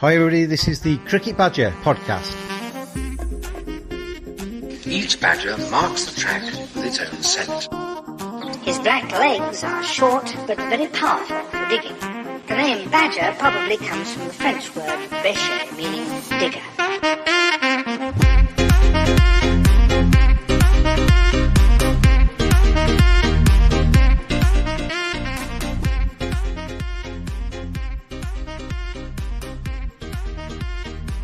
Hi everybody, this is the Cricket Badger podcast. Each badger marks the track with its own scent. His black legs are short but very powerful for digging. The name badger probably comes from the French word bêcher, meaning digger.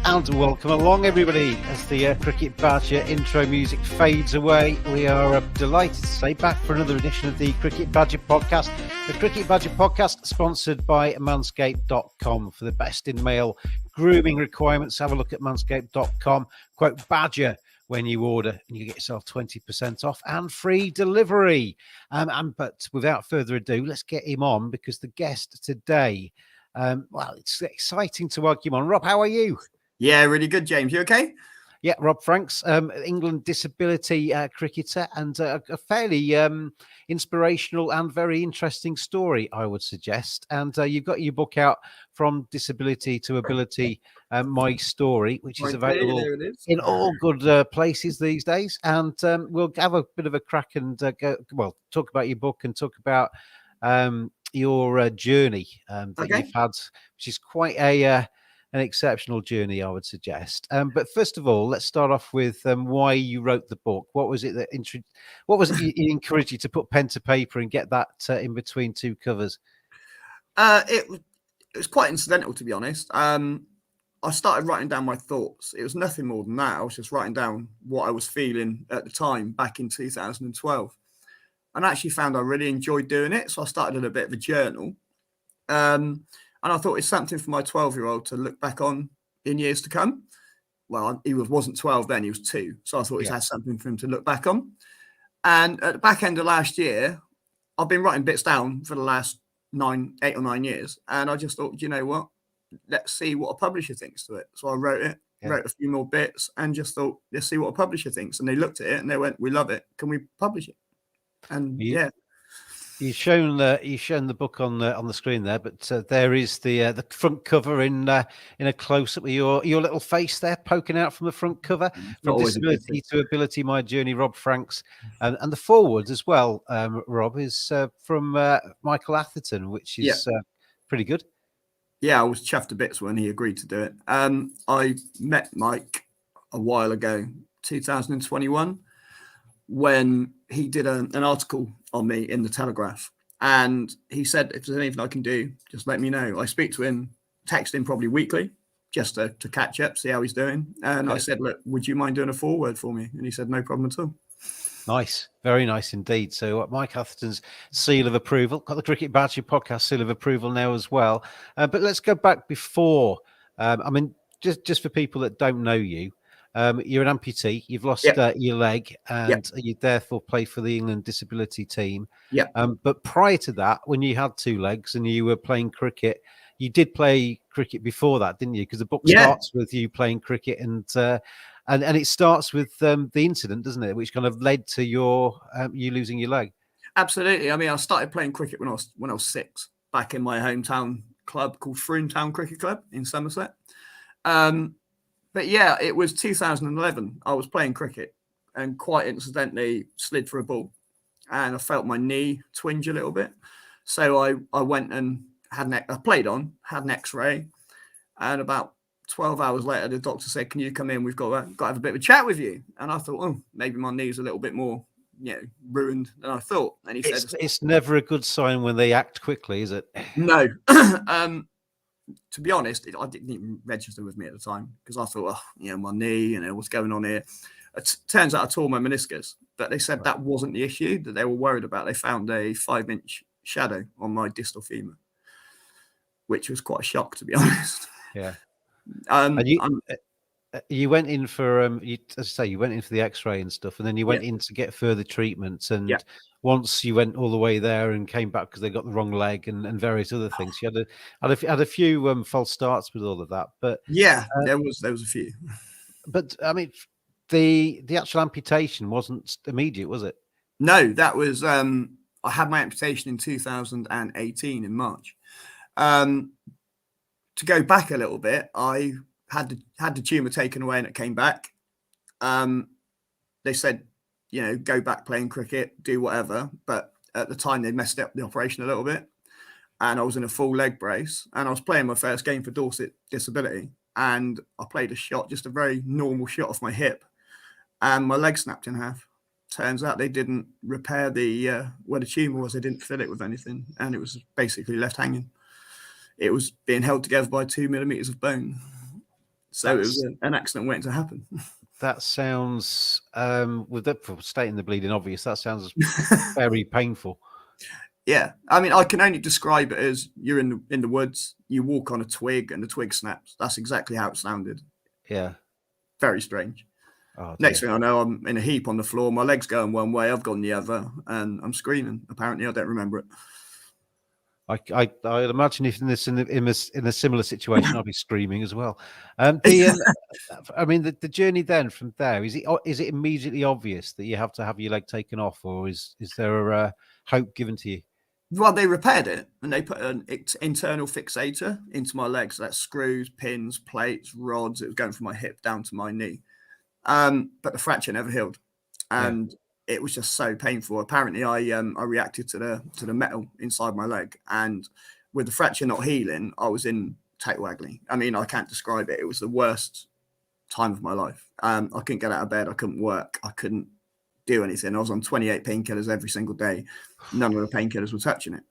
And welcome along everybody as the Cricket Badger intro music fades away. We are delighted to say back for another edition of the Cricket Badger podcast. The Cricket Badger podcast sponsored by manscaped.com. For the best in male grooming requirements, have a look at manscaped.com. Quote Badger when you order and you get yourself 20% off and free delivery. But without further ado, let's get him on because the guest today, it's exciting to welcome him on. Rob, how are you? Yeah, really good, James. You okay? Yeah, Rob Franks, England disability cricketer, and a fairly inspirational and very interesting story, I would suggest. And you've got your book out, From Disability to Ability, My Story, which is available in all good places these days. And we'll have a bit of a crack and talk about your book and talk about your journey that you've had, which is quite an exceptional journey, I would suggest. But first of all, let's start off with why you wrote the book. What was it that encouraged you to put pen to paper and get that in between two covers? It was quite incidental, to be honest. I started writing down my thoughts. It was nothing more than that. I was just writing down what I was feeling at the time back in 2012. And I actually found I really enjoyed doing it. So I started a bit of a journal. And I thought it's something for my 12-year-old to look back on in years to come. Well, he wasn't 12 then, he was 2. So I thought it had something for him to look back on. And at the back end of last year, I've been writing bits down for the last 8 or 9 years. And I just thought, you know what? Let's see what a publisher thinks to it. So I wrote it, wrote a few more bits and just thought, let's see what a publisher thinks. And they looked at it and they went, we love it. Can we publish it? And You've shown the book on the screen there, but there is the front cover in a close up with your little face there poking out from the front cover. From Disability to Ability, My Journey, Rob Franks, and the foreword as well. Rob is from Michael Atherton, which is pretty good. Yeah, I was chuffed to bits when he agreed to do it. I met Mike a while ago, 2021, when he did an article on me in the Telegraph, and he said, if there's anything I can do, just let me know. I speak to him, text him probably weekly just to catch up, see how he's doing. And I said, look, would you mind doing a foreword for me? And he said, no problem at all. Nice, very nice indeed. So Mike Atherton's seal of approval, got the Cricket Badger podcast seal of approval now as well. But let's go back before. Just for people that don't know you, you're an amputee. You've lost your leg, and you therefore play for the England disability team. Yeah. But prior to that, when you had 2 legs and you were playing cricket, you did play cricket before that, didn't you? Because the book starts with you playing cricket, and it starts with the incident, doesn't it, which kind of led to your you losing your leg. Absolutely. I mean, I started playing cricket when I was 6, back in my hometown club called Froome Town Cricket Club in Somerset. But yeah, it was 2011. I was playing cricket and quite incidentally slid for a ball and I felt my knee twinge a little bit. So I went and had an x-ray, and about 12 hours later, the doctor said, can you come in? We've got to have a bit of a chat with you. And I thought, maybe my knee's a little bit more, ruined than I thought. And he said, it's never a good sign when they act quickly, is it? No. To be honest, I didn't even register with me at the time because I thought, my knee, what's going on here? It turns out I tore my meniscus, but they said that wasn't the issue that they were worried about. They found a 5-inch shadow on my distal femur, which was quite a shock, to be honest. Yeah. You went in for as I say, you went in for the X-ray and stuff, and then you went in to get further treatments. And once you went all the way there and came back because they got the wrong leg and various other things, you had a few false starts with all of that. But there was a few. But I mean, the actual amputation wasn't immediate, was it? No, that was I had my amputation in 2018 in March. to go back a little bit, I had the tumour taken away and it came back. They said, you know, go back playing cricket, do whatever. But at the time, they messed up the operation a little bit. And I was in a full leg brace. And I was playing my first game for Dorset Disability. And I played a shot, just a very normal shot off my hip. And my leg snapped in half. Turns out they didn't repair the where the tumour was. They didn't fill it with anything. And it was basically left hanging. It was being held together by 2 millimeters of bone. So it was an accident waiting to happen. That sounds, with that, for stating the bleeding obvious, that sounds very painful. Yeah, I mean, I can only describe it as you're in the woods, you walk on a twig, and the twig snaps. That's exactly how it sounded. Yeah, very strange. Oh, Next thing I know, I'm in a heap on the floor. My leg's going one way, I've gone the other, and I'm screaming. Apparently, I don't remember it. I'd imagine if in a similar situation, I'd be screaming as well. I mean, the journey then from there, is it immediately obvious that you have to have your leg taken off, or is there a hope given to you? Well, they repaired it and they put an internal fixator into my leg. So that's screws, pins, plates, rods. It was going from my hip down to my knee. But the fracture never healed. And it was just so painful. Apparently, I reacted to the metal inside my leg. And with the fracture not healing, I was in tail waggly. I mean, I can't describe it. It was the worst time of my life. I couldn't get out of bed. I couldn't work. I couldn't do anything. I was on 28 painkillers every single day. None of the painkillers were touching it.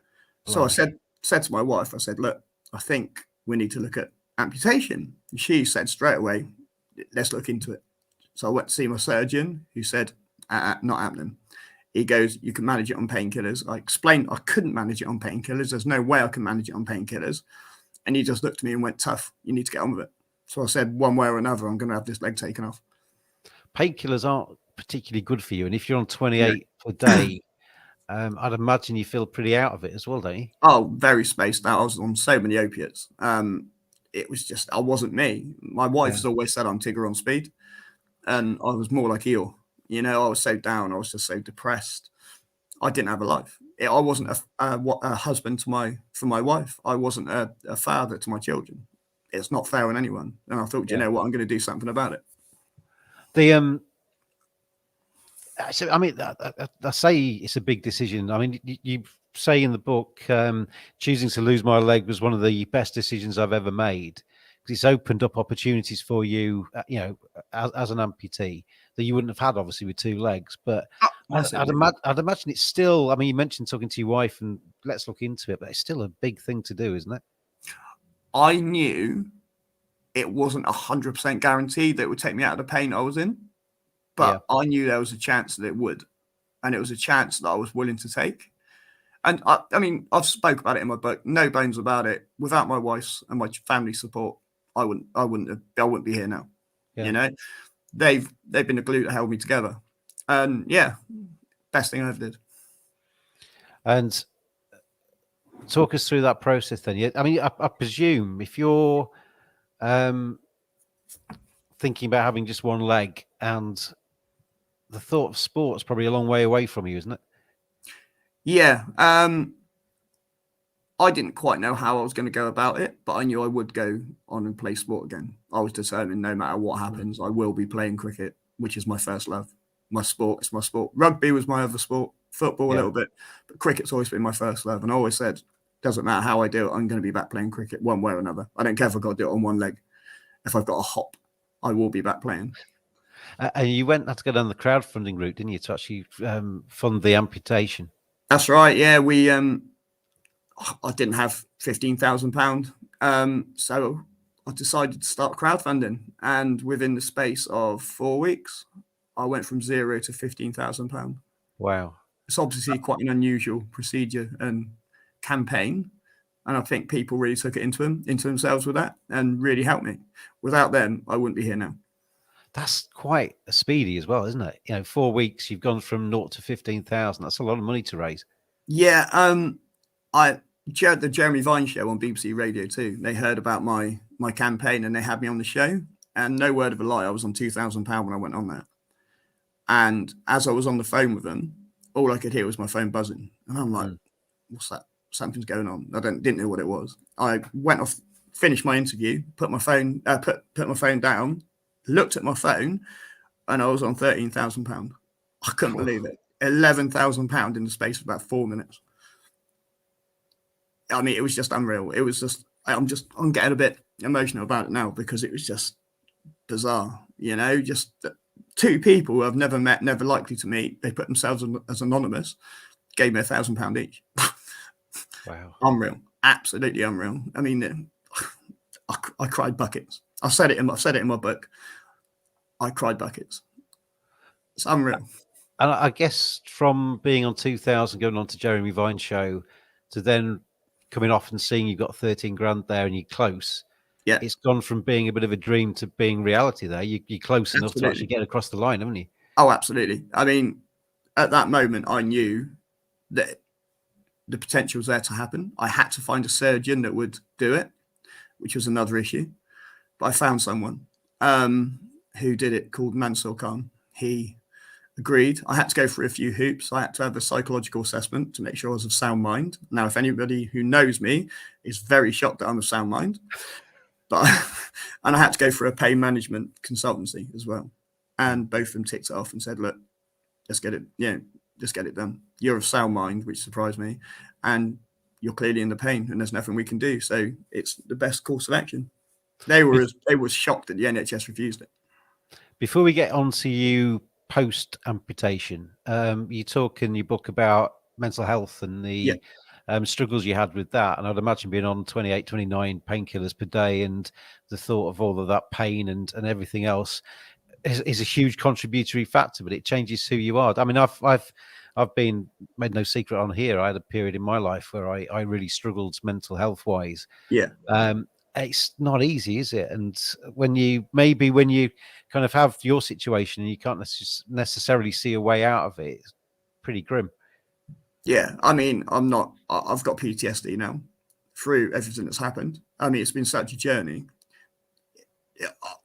So I said to my wife, I said, look, I think we need to look at amputation. And she said straight away, let's look into it. So I went to see my surgeon, who said, not happening. He goes, you can manage it on painkillers. I explained I couldn't manage it on painkillers. There's no way I can manage it on painkillers. And he just looked at me and went, tough, you need to get on with it. So I said, one way or another, I'm going to have this leg taken off. Painkillers aren't particularly good for you. And if you're on 28 a day, I'd imagine you feel pretty out of it as well, don't you? Oh, very spaced out. I was on so many opiates. It was just, I wasn't me. My wife's always said I'm Tigger on speed. And I was more like Eeyore. You know, I was so down. I was just so depressed. I didn't have a life. I wasn't a husband for my wife. I wasn't a father to my children. It's not fair on anyone. And I thought, you know what, I'm going to do something about it. So, I mean, I say it's a big decision. I mean, you say in the book, choosing to lose my leg was one of the best decisions I've ever made, because it's opened up opportunities for you, you know, as an amputee that you wouldn't have had, obviously, with two legs. But I'd imagine it's still, I mean, you mentioned talking to your wife and let's look into it, but it's still a big thing to do, isn't it? I knew it wasn't 100% guaranteed that it would take me out of the pain I was in, but I knew there was a chance that it would. And it was a chance that I was willing to take. And I mean, I've spoke about it in my book, no bones about it. Without my wife's and my family support, I wouldn't be here now. You know, they've been the glue that held me together. And best thing I ever did. And talk us through that process then. I mean, I presume if you're thinking about having just one leg, and the thought of sport's probably a long way away from you, isn't it? Yeah. I didn't quite know how I was going to go about it, but I knew I would go on and play sport again. I was determined no matter what happens, I will be playing cricket, which is my first love. My sport, it's my sport. Rugby was my other sport, football a little bit, but cricket's always been my first love. And I always said, doesn't matter how I do it, I'm going to be back playing cricket one way or another. I don't care if I've got to do it on one leg. If I've got a hop, I will be back playing. And you had to go down the crowdfunding route, didn't you, to actually fund the amputation? That's right. Yeah, we. I didn't have £15,000, so I decided to start crowdfunding, and within the space of 4 weeks, I went from £0 to £15,000. Wow! It's obviously quite an unusual procedure and campaign, and I think people really took it into themselves with that, and really helped me. Without them, I wouldn't be here now. That's quite speedy as well, isn't it? You know, 4 weeks, you've gone from 0 to 15,000. That's a lot of money to raise. Yeah. The Jeremy Vine show on BBC Radio 2, they heard about my campaign and they had me on the show. And no word of a lie, I was on £2,000 when I went on there. And as I was on the phone with them, all I could hear was my phone buzzing. And I'm like, what's that? Something's going on. I didn't know what it was. I went off finished my interview, put my phone down, looked at my phone, and I was on £13,000. I couldn't believe it. £11,000 in the space of about 4 minutes. I mean, it was just unreal. It was just, I'm getting a bit emotional about it now because it was just bizarre, you know, just two people who I've never met, never likely to meet. They put themselves as anonymous, gave me £1,000 each. Wow. Unreal. Absolutely unreal. I mean, I cried buckets. I've said it in my book. I cried buckets. It's unreal. And I guess from being on 2000, going on to Jeremy Vine's show, to then coming off and seeing you've got 13 grand there and you're close. Yeah. It's gone from being a bit of a dream to being reality there. You're close enough to Absolutely. actually get across the line, haven't you? Oh, absolutely. I mean, at that moment, I knew that the potential was there to happen. I had to find a surgeon that would do it, which was another issue. But I found someone who did it, called Mansour Khan. He agreed. I had to go through a few hoops. I had to have a psychological assessment to make sure I was of sound mind. Now, if anybody who knows me is very shocked that I'm of sound mind, but and I had to go through a pain management consultancy as well. And both of them ticked it off and said, look, let's get it, just get it done. You're of sound mind, which surprised me, and you're clearly in the pain, and there's nothing we can do. So it's the best course of action. They were shocked that the NHS refused it. Before we get on to you post amputation, you talk in your book about mental health and the struggles you had with that. And I'd imagine being on 28, 29 painkillers per day and the thought of all of that pain and everything else is a huge contributory factor, but it changes who you are. I mean, I've been made no secret on here. I had a period in my life where I really struggled mental health wise. Yeah. It's not easy, is it? And when you kind of have your situation and you can't necessarily see a way out of it, it's pretty grim. Yeah. I mean, I've got PTSD now through everything that's happened. I mean, it's been such a journey.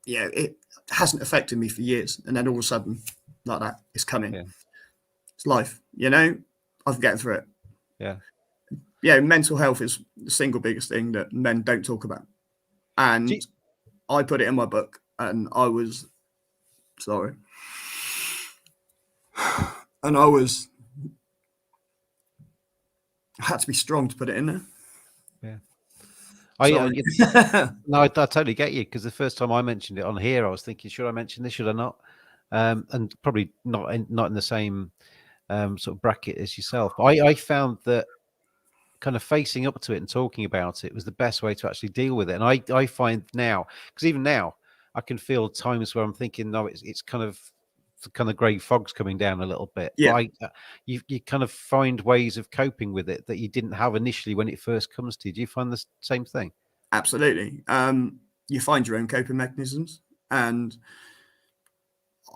Yeah. It hasn't affected me for years. And then all of a sudden, like that, it's coming. Yeah. It's life, I've getting through it. Yeah. Yeah. Mental health is the single biggest thing that men don't talk about. And I put it in my book, and I was sorry. And I had to be strong to put it in there. Yeah. No, I totally get you, because the first time I mentioned it on here, I was thinking, should I mention this? Should I not? And probably not in the same sort of bracket as yourself. But I found that kind of facing up to it and talking about it was the best way to actually deal with it. And I find now, because even now I can feel times where I'm thinking, no, it's kind of grey fog's coming down a little bit. Yeah. But you kind of find ways of coping with it that you didn't have initially when it first comes to you. Do you find the same thing? Absolutely. You find your own coping mechanisms, and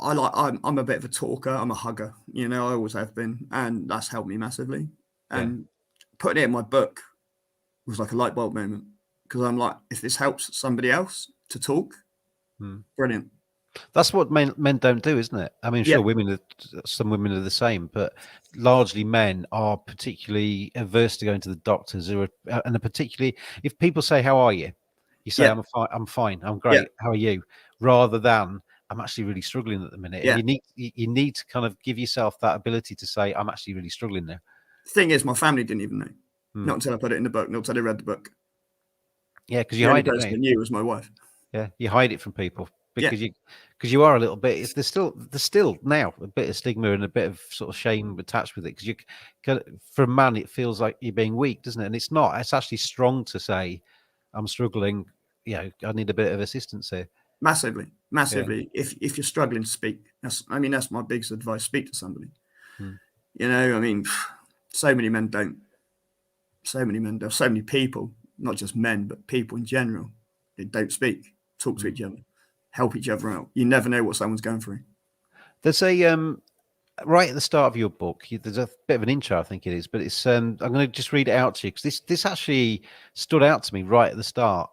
I'm a bit of a talker. I'm a hugger, I always have been, and that's helped me massively. And putting it in my book was like a light bulb moment, because I'm like, if this helps somebody else to talk, brilliant. That's what men don't do, isn't it? I mean, sure, some women are the same, but largely men are particularly averse to going to the doctors, and particularly if people say, "How are you?" You say, "I'm fine, I'm great. Yeah. How are you?" Rather than, "I'm actually really struggling at the minute." Yeah. And you need to kind of give yourself that ability to say, "I'm actually really struggling now." The thing is, my family didn't even know, not until I put it in the book, not until they read the book. Yeah, because you hide it. The person I knew was my wife. Yeah, you hide it from people. Because you are a little bit. There's still now a bit of stigma and a bit of sort of shame attached with it. Because for a man, it feels like you're being weak, doesn't it? And it's not. It's actually strong to say, "I'm struggling. I need a bit of assistance here." Massively. Yeah. If you're struggling to speak, that's my biggest advice. Speak to somebody. I mean, so many men don't. So many people, not just men, but people in general, they don't speak. Talk to each other. Help each other out. You never know what someone's going through. There's a right at the start of your book, there's a bit of an intro, I think it is, but it's I'm going to just read it out to you, because this actually stood out to me right at the start,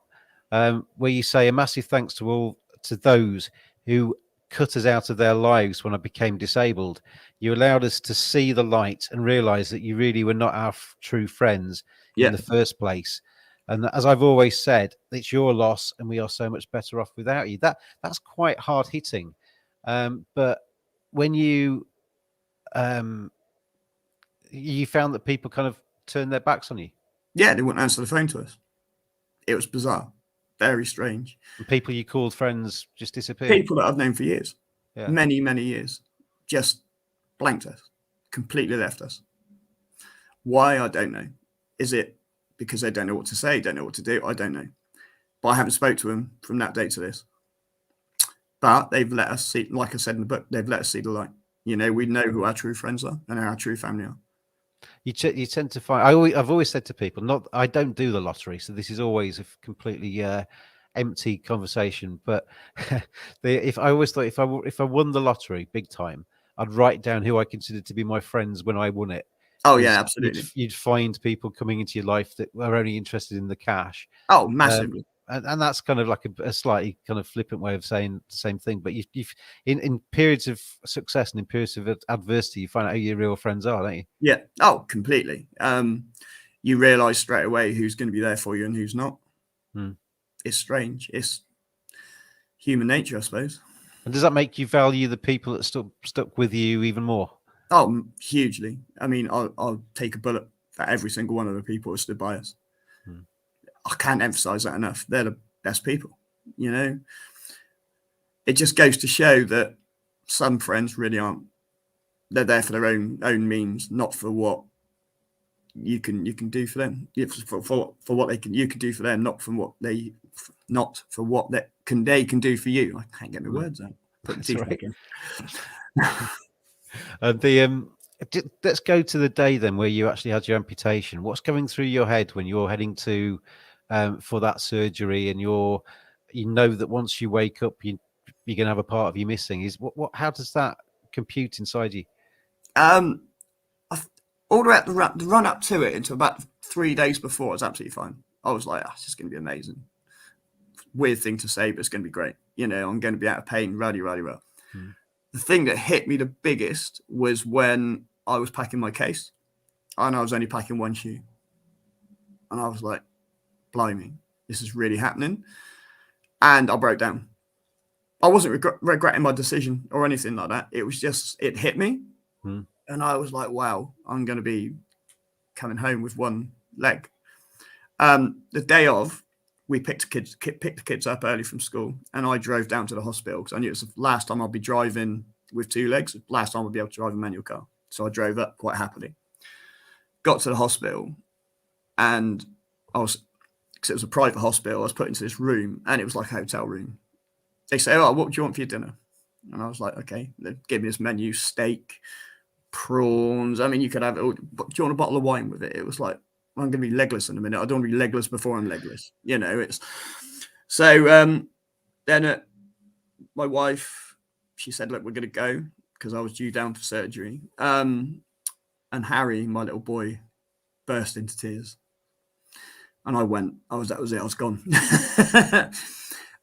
where you say, "A massive thanks to those who cut us out of their lives when I became disabled. You allowed us to see the light and realize that you really were not our true friends in the first place. And as I've always said, it's your loss, and we are so much better off without you. That's quite hard hitting. But when um, you found that people kind of turned their backs on you, Yeah, they wouldn't answer the phone to us. It was bizarre, very strange. and people you called friends just disappeared. People that I've known for years, Yeah. many, many years, just blanked us, completely left us. Why? I don't know. Is it because they don't know what to say, don't know what to do? I don't know. But I haven't spoke to them from that day to this. But they've let us see, like I said in the book, they've let us see the light. You know, we know who our true friends are and who our true family are. You tend to find. I've always said to people, not I don't do the lottery, so this is always a completely empty conversation. But if I always thought if I won the lottery big time, I'd write down who I considered to be my friends when I won it. Oh yeah, absolutely. You'd find people coming into your life that are only interested in the cash. Oh, massively. And that's kind of like a slightly kind of flippant way of saying the same thing. But you've in periods of success and in periods of adversity, you find out who your real friends are, don't you? Yeah. Oh, completely. You realise straight away who's going to be there for you and who's not. It's strange. It's human nature, I suppose. And does that make you value the people that stuck with you even more? Oh, hugely. I mean, I'll take a bullet for every single one of the people who stood by us. I can't emphasize that enough. They're the best people, you know. It just goes to show that some friends really aren't. They're there for their own means, not for what you can do for them. For what you can do for them, not for what they can do for you. I can't get my words out. Put the teeth back in. Let's go to the day then where you actually had your amputation. What's going through your head when you're heading to for that surgery, and you know that once you wake up, you're gonna have a part of you missing? How does that compute inside you? All the way the run up to it, into about 3 days before, it was absolutely fine. I was like, it's just going to be amazing. Weird thing to say, but it's going to be great. You know, I'm going to be out of pain, really well. The thing that hit me the biggest was when I was packing my case, and I was only packing one shoe. And I was like, blimey, this is really happening. And I broke down. I wasn't regretting my decision or anything like that. It was just, it hit me. And I was like, wow, I'm going to be coming home with one leg. The day of, we picked the kids up early from school, and I drove down to the hospital because I knew it was the last time I'll be driving with two legs, last time I'll be able to drive a manual car. So I drove up quite happily. Got to the hospital, and because it was a private hospital, I was put into this room, and it was like a hotel room. They say, oh, what do you want for your dinner? And I was like, okay. They gave me this menu: steak, prawns. I mean, you could have it. Do you want a bottle of wine with it? It was like, I'm going to be legless in a minute. I don't want to be legless before I'm legless. You know, it's so then my wife, she said, look, we're going to go, because I was due down for surgery. And Harry, my little boy, burst into tears. And I went, that was it. I was gone.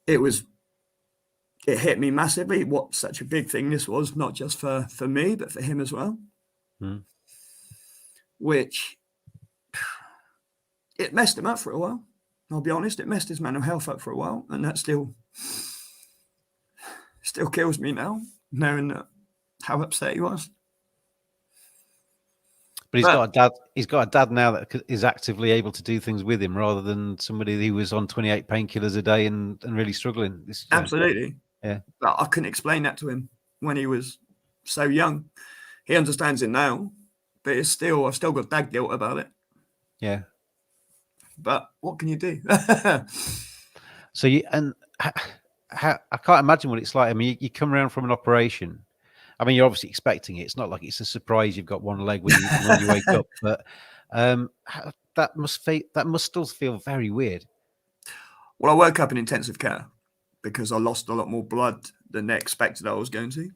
It hit me massively what such a big thing this was, not just for me, but for him as well. Which, it messed him up for a while. I'll be honest, it messed his mental health up for a while. And that still kills me now, knowing how upset he was. But he's got a dad now that is actively able to do things with him, rather than somebody who was on 28 painkillers a day and really struggling. Absolutely. Yeah. But I couldn't explain that to him when he was so young. He understands it now, but I've still got dad guilt about it. Yeah. But what can you do? So I can't imagine what it's like. I mean, you come around from an operation. I mean, you're obviously expecting it. It's not like it's a surprise you've got one leg when you wake up. But that must still feel very weird. Well, I woke up in intensive care because I lost a lot more blood than they expected I was going to.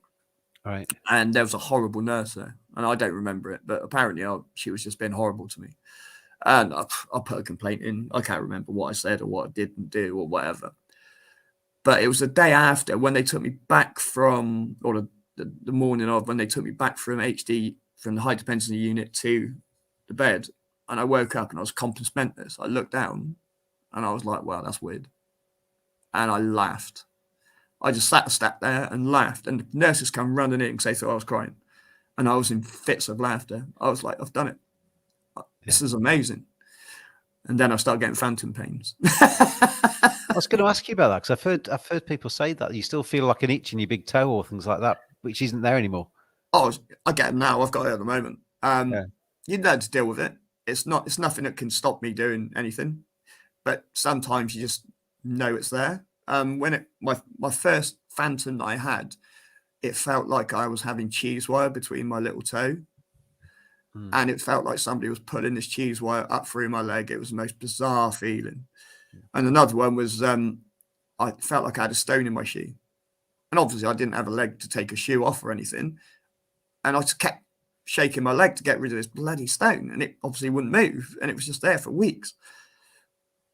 Right. And there was a horrible nurse there, and I don't remember it, but apparently she was just being horrible to me. And I put a complaint in. I can't remember what I said or what I didn't do or whatever. But it was the day after when they took me back from, or the morning of, when they took me back from HD, from the high dependency unit to the bed. And I woke up and I was compos mentis. I looked down And I was like, wow, that's weird. And I laughed. I just sat there and laughed. And the nurses come running in because they thought I was crying. And I was in fits of laughter. I was like, I've done it. This is amazing. And then I started getting phantom pains. I was going to ask you about that because I've heard people say that you still feel like an itch in your big toe or things like that, which isn't there anymore. Oh, I get them now. I've got it at the moment. Yeah. You learn to deal with it. It's nothing that can stop me doing anything. But sometimes you just know it's there. When my first phantom that I had, it felt like I was having cheese wire between my little toe. And it felt like somebody was pulling this cheese wire up through my leg. It was the most bizarre feeling. And another one was I felt like I had a stone in my shoe. And obviously I didn't have a leg to take a shoe off or anything. And I just kept shaking my leg to get rid of this bloody stone. And it obviously wouldn't move. And it was just there for weeks.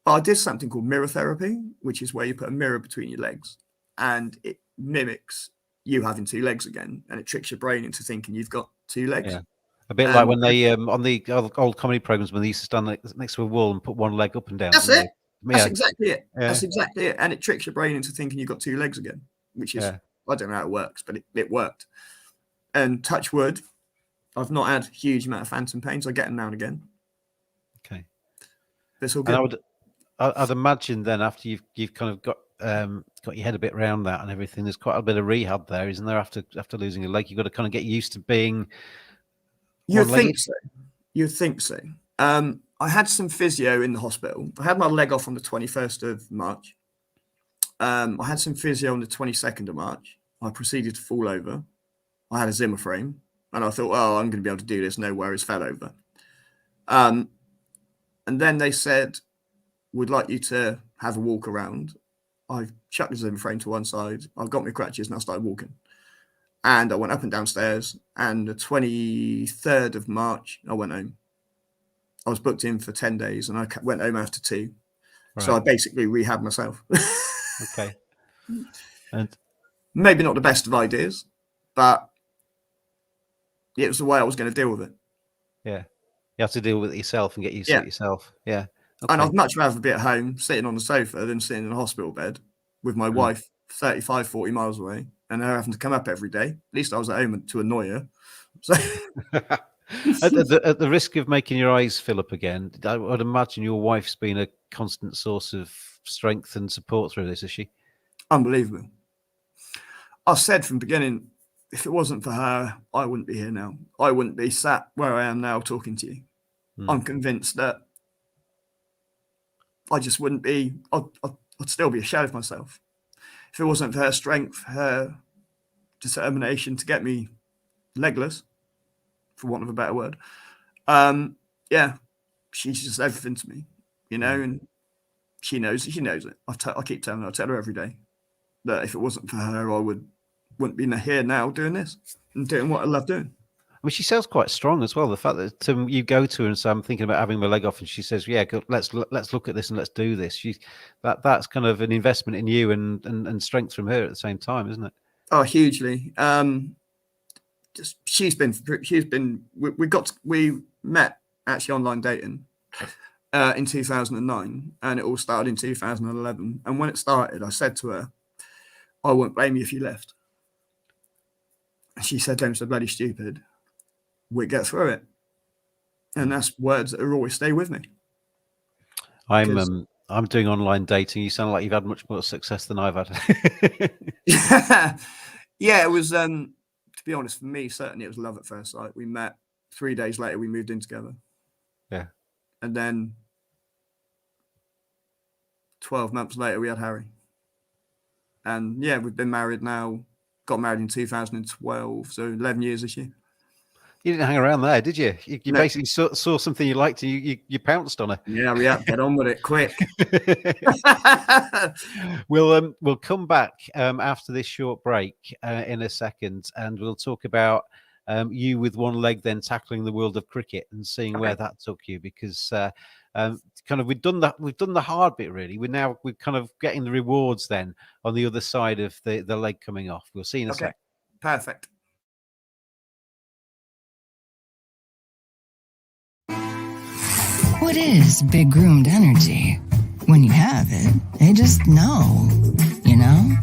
But I did something called mirror therapy, which is where you put a mirror between your legs. And it mimics you having two legs again. And it tricks your brain into thinking you've got two legs. Yeah. A bit like when they on the old comedy programs when they used to stand next to a wall and put one leg up and down. That's it. Yeah. That's exactly it. Yeah. That's exactly it. And it tricks your brain into thinking you've got two legs again, which is, I don't know how it works, but it worked. And touch wood, I've not had a huge amount of phantom pains. I get them now and again. Okay. That's all good. I'd imagine then after you've kind of got your head a bit around that and everything, there's quite a bit of rehab there, isn't there? After losing a leg, you've got to kind of get used to being. You'd think so. You'd think so. I had some physio in the hospital. I had my leg off on the 21st of March. I had some physio on the 22nd of March. I proceeded to fall over. I had a Zimmer frame. And I thought, oh, I'm going to be able to do this. No worries, fell over. And then they said, we'd like you to have a walk around. I chucked the Zimmer frame to one side. I got my crutches and I started walking. And I went up and downstairs. And the 23rd of March, I went home. I was booked in for 10 days and I went home after 2. Right. So I basically rehabbed myself. Okay. And maybe not the best of ideas, but it was the way I was going to deal with it. Yeah. You have to deal with it yourself and get used to it yourself. Yeah. Okay. And I'd much rather be at home sitting on the sofa than sitting in a hospital bed with my wife 35, 40 miles away and her having to come up every day. At least I was at home to annoy her. So at the risk of making your eyes fill up again, I would imagine your wife's been a constant source of strength and support through this, is she? Unbelievable. I said from the beginning, if it wasn't for her, I wouldn't be here now. I wouldn't be sat where I am now talking to you. I'm convinced that I just wouldn't be, I'd still be ashamed of myself. If it wasn't for her strength, her determination to get me legless, for want of a better word, she's just everything to me, and she knows it. I keep telling her, I tell her every day that if it wasn't for her, I wouldn't be here now doing this and doing what I love doing. I mean, she sounds quite strong as well. The fact that you go to her and say, "I'm thinking about having my leg off," and she says, "Yeah, let's look at this and let's do this." That's kind of an investment in you and strength from her at the same time, isn't it? Oh, hugely. We met actually online dating in 2009, and it all started in 2011. And when it started, I said to her, "I won't blame you if you left." And she said, "Don't be so bloody stupid. We get through it." And that's words that will always stay with me. I'm doing online dating. You sound like you've had much more success than I've had. Yeah, it was. To be honest, for me, certainly it was love at first sight. We met 3 days later. We moved in together. Yeah, and then 12 months later, we had Harry. And yeah, we've been married now. Got married in 2012, so 11 years this year. You didn't hang around there, did you? You No. basically saw something you liked and you pounced on her. Yeah, get on with it quick. We'll come back after this short break in a second, and we'll talk about you with one leg then tackling the world of cricket and seeing where that took you, because kind of we've done the hard bit really. We're kind of getting the rewards then on the other side of the leg coming off. We'll see in a sec. Perfect. What is big groomed energy? when you have it, they just know, you know?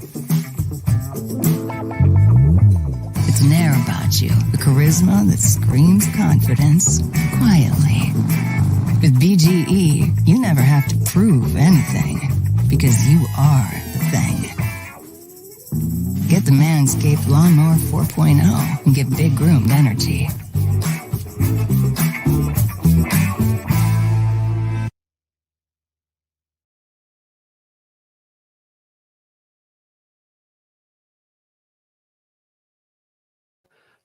It's an air about you, the charisma that screams confidence quietly. With BGE, you never have to prove anything because you are the thing. Get the Manscaped Lawnmower 4.0 and get big groomed energy.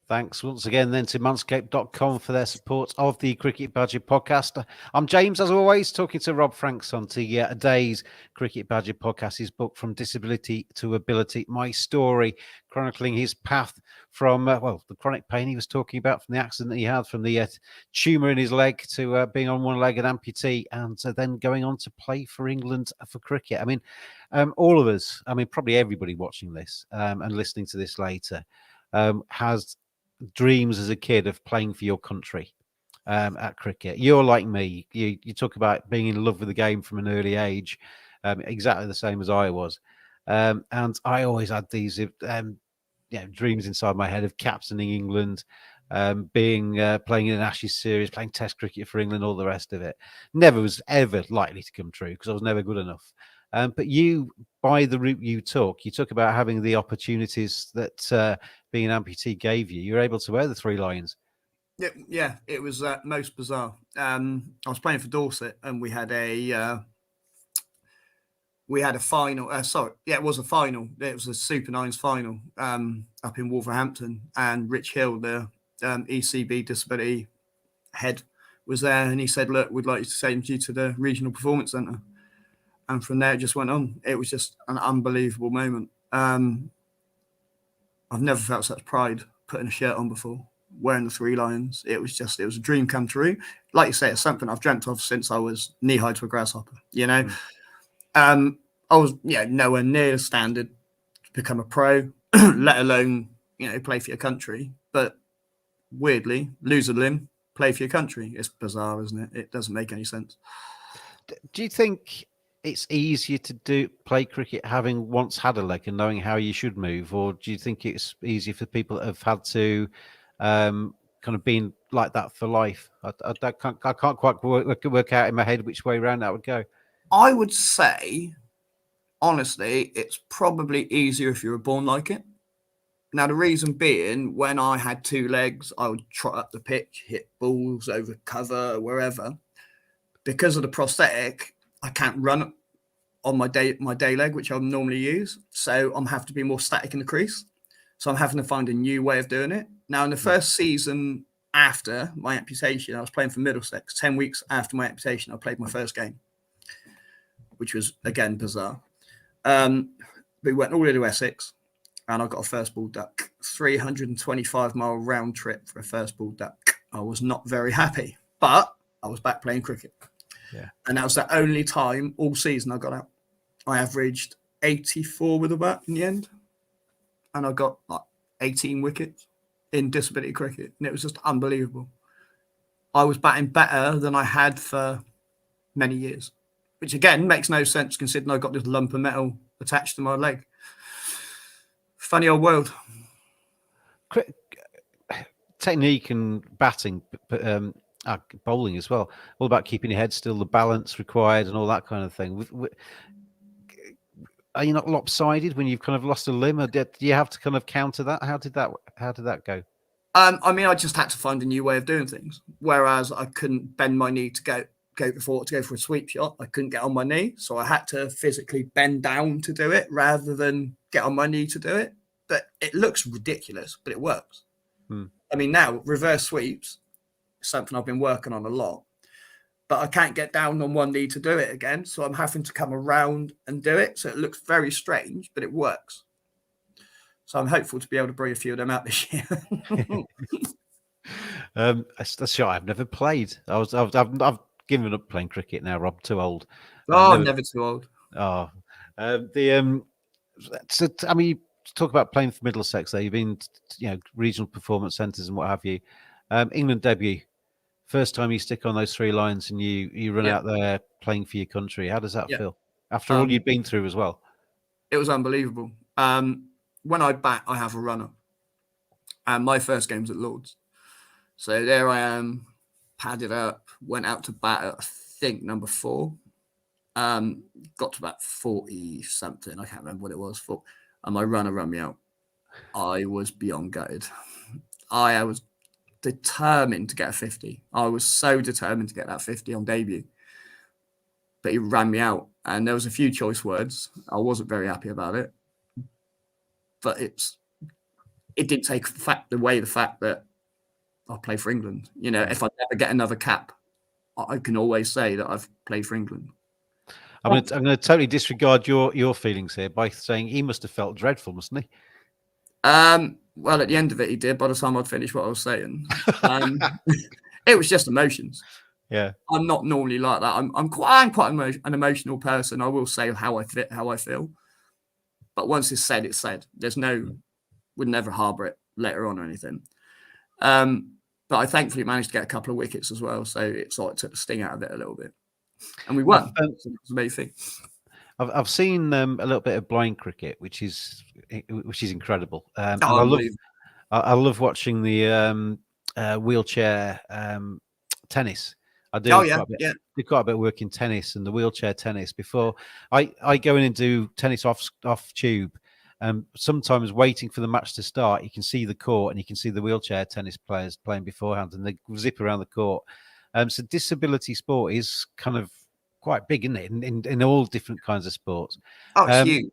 Thanks once again then to manscaped.com for their support of the Cricket Badger podcast. I'm James, as always, talking to Rob Franks on a day's Cricket Badger podcast, his book From Disability to Ability, My Story, chronicling his path from, the chronic pain he was talking about from the accident he had, from the tumour in his leg to being on one leg, an amputee, and then going on to play for England for cricket. I mean, all of us, probably everybody watching this and listening to this later, has dreams as a kid of playing for your country at cricket. You're like me. You talk about being in love with the game from an early age, exactly the same as I was. And I always had these dreams inside my head of captaining England, playing in an Ashes series, playing Test cricket for England, all the rest of it. Never was ever likely to come true because I was never good enough. But you, by the route you took about having the opportunities that being an amputee gave you. You were able to wear the 3 lions. Yeah, it was most bizarre. I was playing for Dorset, and we had a final. It was a final. It was a Super Nines final up in Wolverhampton, and Rich Hill, the ECB disability head, was there, and he said, "Look, we'd like you to send you to the Regional Performance Centre." And from there, it just went on. It was just an unbelievable moment. I've never felt such pride putting a shirt on before, wearing the 3 lions. It was a dream come true. Like you say, it's something I've dreamt of since I was knee-high to a grasshopper, you know. I was nowhere near the standard to become a pro, let alone, play for your country. But weirdly, lose a limb, play for your country. It's bizarre, isn't it? It doesn't make any sense. Do you think it's easier to play cricket having once had a leg and knowing how you should move, or do you think it's easier for people that have had to kind of been like that for life? I can't quite work out in my head which way around that would go. I would say, honestly, it's probably easier if you were born like it. Now, the reason being, when I had 2 legs, I would trot up the pitch, hit balls over cover, wherever. Because of the prosthetic, I can't run on my day leg, which I normally use. So I'm having to be more static in the crease. So I'm having to find a new way of doing it. Now, in the first season after my amputation, I was playing for Middlesex. 10 weeks after my amputation, I played my first game, which was, again, bizarre. We went all the way to Essex, and I got a first ball duck. 325-mile round trip for a first ball duck. I was not very happy, but I was back playing cricket. Yeah. And that was the only time all season I got out. I averaged 84 with a bat in the end. And I got like 18 wickets in disability cricket. And it was just unbelievable. I was batting better than I had for many years, which again makes no sense considering I got this lump of metal attached to my leg. Funny old world. Technique and batting, bowling as well, all about keeping your head still, the balance required and all that kind of thing. Are you not lopsided when you've kind of lost a limb, or do you have to kind of counter that? How did that go? I just had to find a new way of doing things. Whereas I couldn't bend my knee to go for a sweep shot. I couldn't get on my knee, so I had to physically bend down to do it rather than get on my knee to do it. But it looks ridiculous, but it works. Now reverse sweeps, something I've been working on a lot, but I can't get down on one knee to do it again. So I'm having to come around and do it. So it looks very strange, but it works. So I'm hopeful to be able to bring a few of them out this year. That's sure I've never played. I've given up playing cricket now, Rob. Too old. Never too old. You talk about playing for Middlesex there. You've been, regional performance centres and what have you. England debut first time you stick on those 3 lines and you run Yeah. out there playing for your country? How does that Yeah. feel after all you'd been through as well? It was unbelievable. When I bat, I have a runner, and my first game's at Lords. So there I am, padded up, went out to bat at, I think, number 4. Got to about 40 something. I can't remember what it was, and my runner run me out. I was beyond gutted. I was determined to get a 50. I was so determined to get that 50 on debut. But he ran me out, and there was a few choice words. I wasn't very happy about it. But it didn't take away the fact that I play for England. You know, if I never get another cap, I can always say that I've played for England. I'm going to totally disregard your feelings here by saying he must have felt dreadful, mustn't he? Well, at the end of it, he did. By the time I'd finished what I was saying, it was just emotions. Yeah, I'm not normally like that. I'm quite an emotional person. I will say how I feel. But once it's said, it's said. Would never harbour it later on or anything. But I thankfully managed to get a couple of wickets as well, so it sort of took the sting out of it a little bit, and we won. So it was amazing. I've seen a little bit of blind cricket, which is incredible. And I love watching the wheelchair tennis. I do do quite a bit of work in tennis and the wheelchair tennis. Before I go in and do tennis off tube, sometimes waiting for the match to start, you can see the court and you can see the wheelchair tennis players playing beforehand, and they zip around the court. So disability sport is kind of quite big, isn't it? In all different kinds of sports. Oh, it's huge.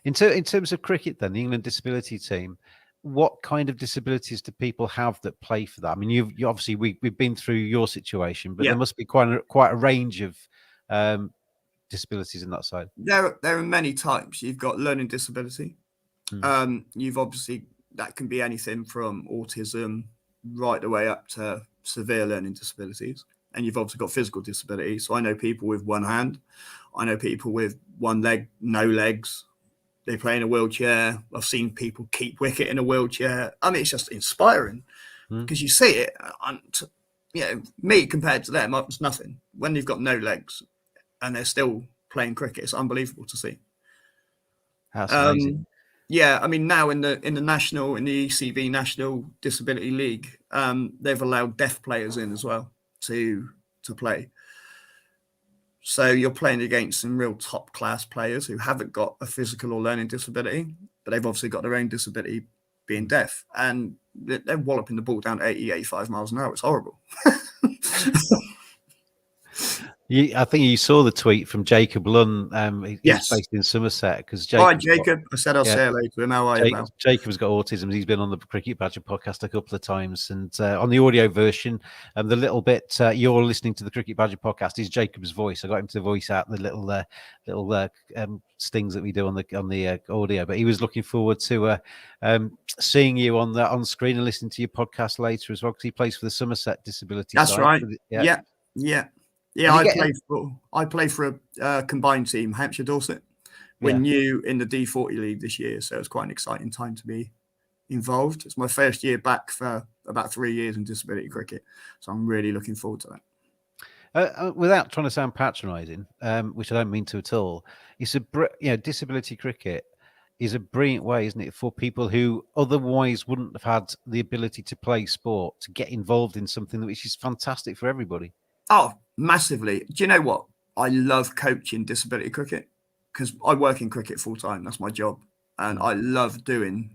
In terms of cricket, then the England disability team, what kind of disabilities do people have that play for that? I mean, you obviously we've been through your situation, but there must be quite a range of disabilities in that side. There are many types. You've got learning disability. You've obviously, that can be anything from autism right the way up to severe learning disabilities. And you've obviously got physical disability. So I know people with one hand. I know people with one leg, no legs. They play in a wheelchair. I've seen people keep wicket in a wheelchair. I mean, it's just inspiring because you see it. Me compared to them, it's nothing. When you've got no legs and they're still playing cricket, it's unbelievable to see. That's amazing. Yeah, I mean, now in the ECB National Disability League, they've allowed deaf players in as well to play. So you're playing against some real top class players who haven't got a physical or learning disability, but they've obviously got their own disability being deaf, and they're walloping the ball down 80, 85 miles an hour. It's horrible. I think you saw the tweet from Jacob Lunn. He's based in Somerset because Jacob. Hi, Jacob. I said I'll say hello to him. How are you, pal? Jacob's got autism. He's been on the Cricket Badger podcast a couple of times, and on the audio version, the little bit you're listening to the Cricket Badger podcast is Jacob's voice. I got him to voice out the little stings that we do on the audio. But he was looking forward to seeing you on screen and listening to your podcast later as well, because he plays for the Somerset Disability. That's side. right. Yeah. Yeah, I play for a combined team, Hampshire Dorset. We're new in the D40 league this year, so it's quite an exciting time to be involved. It's my first year back for about 3 years in disability cricket, so I'm really looking forward to that. Without trying to sound patronising, which I don't mean to at all, it's disability cricket is a brilliant way, isn't it, for people who otherwise wouldn't have had the ability to play sport to get involved in something which is fantastic for everybody. Oh, massively. Do you know what? I love coaching disability cricket because I work in cricket full time. That's my job. And I love doing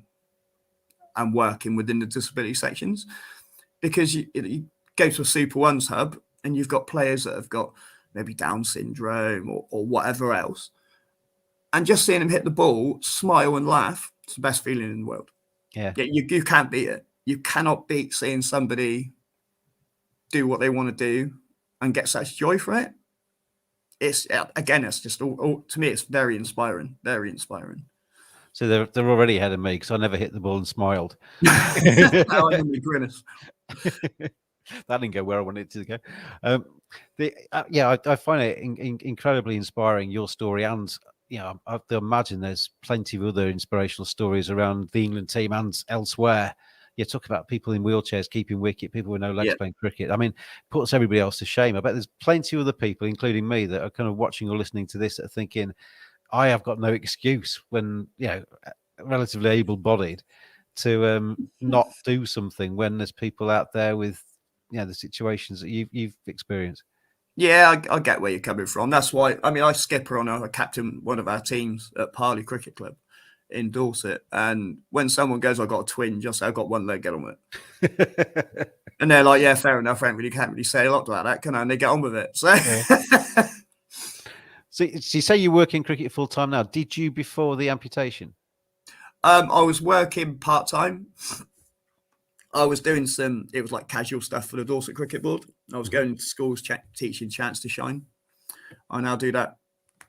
and working within the disability sections because you go to a Super Ones hub and you've got players that have got maybe Down syndrome or whatever else. And just seeing them hit the ball, smile and laugh, it's the best feeling in the world. Yeah. You can't beat it. You cannot beat seeing somebody do what they want to do and get such joy from it. It's just all to me, it's very inspiring. So they're already ahead of me because I never hit the ball and smiled. Now I normally grimace. That didn't go where I wanted it to go. I find it incredibly inspiring, your story, and I have to imagine there's plenty of other inspirational stories around the England team and elsewhere you talk about people in wheelchairs keeping wicket, people with no legs Yeah. playing cricket. I mean, puts everybody else to shame. I bet there's plenty of other people, including me, that are kind of watching or listening to this that are thinking, I have got no excuse when, relatively able-bodied to not do something when there's people out there with, the situations that you've experienced. Yeah, I get where you're coming from. That's why, I mean, I skipper on I captain one of our teams at Parley Cricket Club in Dorset. And when someone goes, I've got a twinge, I say, I've got one leg, get on with it. And they're like, yeah, fair enough. I can't really say a lot about that, can I? And they get on with it. So, So you say you work in cricket full time now. Did you before the amputation? I was working part time. I was doing it was like casual stuff for the Dorset Cricket Board. I was going to schools teaching Chance to Shine. I now do that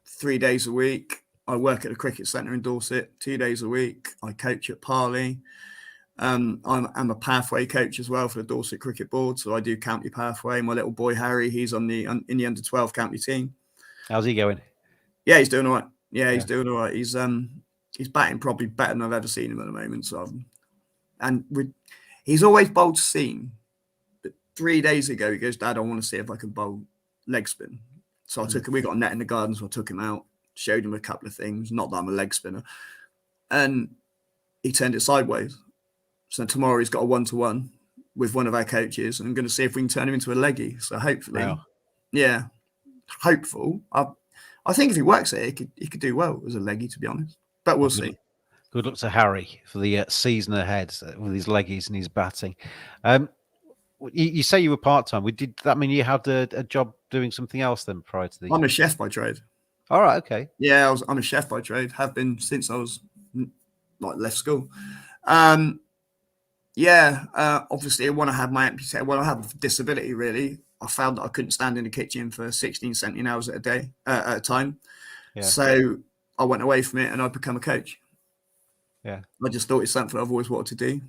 3 days a week. I work at the cricket centre in Dorset 2 days a week. I coach at Parley. I'm a pathway coach as well for the Dorset Cricket Board. So I do county pathway. My little boy, Harry, he's in the under 12 county team. How's he going? Yeah, he's doing all right. Yeah, he's doing all right. He's batting probably better than I've ever seen him at the moment. So, he's always bowled seam. But 3 days ago, he goes, Dad, I want to see if I can bowl leg spin. So I took him. We got a net in the garden, so I took him out, showed him a couple of things. Not that I'm a leg spinner, and he turned it sideways. So tomorrow he's got a 1-to-1 with one of our coaches, and I'm going to see if we can turn him into a leggy. So hopefully, hopeful. I think if he works it, he could do well as a leggy, to be honest. But we'll see. Good luck to Harry for the season ahead with his leggies and his batting. You say you were part-time. Did that mean you had a job doing something else then prior to the... I'm a chef by trade. All right, okay. Yeah, I'm a chef by trade. Have been since I was left school. Obviously I want to have my amputation. When I have a disability, really, I found that I couldn't stand in the kitchen for 16, 17 hours at a time. Yeah. So I went away from it and I became a coach. Yeah. I just thought it's something I've always wanted to do.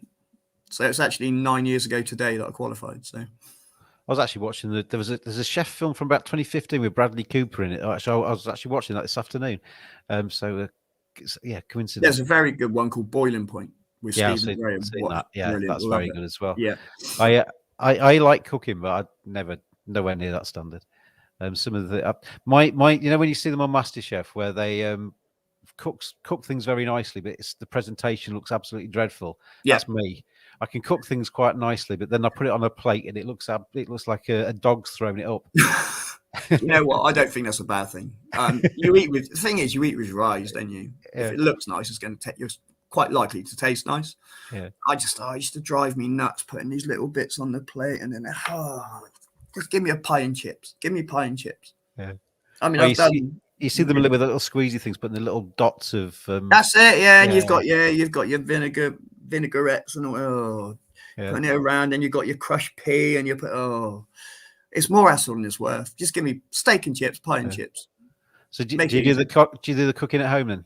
So it's actually 9 years ago today that I qualified. So I was actually watching there's a chef film from about 2015 with Bradley Cooper in it. Actually, I was actually watching that this afternoon. Coincidence. There's a very good one called Boiling Point with Stephen Graham. Yeah, that's very good as well. Yeah. I like cooking, but I never nowhere near that standard. Some of the my when you see them on MasterChef where they cook things very nicely, but the presentation looks absolutely dreadful. Yeah. That's me. I can cook things quite nicely, but then I put it on a plate and it looks like a dog's thrown it up. You know what? I don't think that's a bad thing. The thing is, you eat with your eyes, don't you? Yeah. If it looks nice, it's going to you're quite likely to taste nice. Yeah. I used to drive me nuts putting these little bits on the plate and then just give me a pie and chips. Give me pie and chips. Yeah. I mean, you see them with the little squeezy things, putting the little dots of. That's it, yeah. And you've got your vinaigrettes and putting it around, and you've got your crushed pea, and you put it's more hassle than it's worth. Just give me steak and chips, pie and chips. So do you do the cooking at home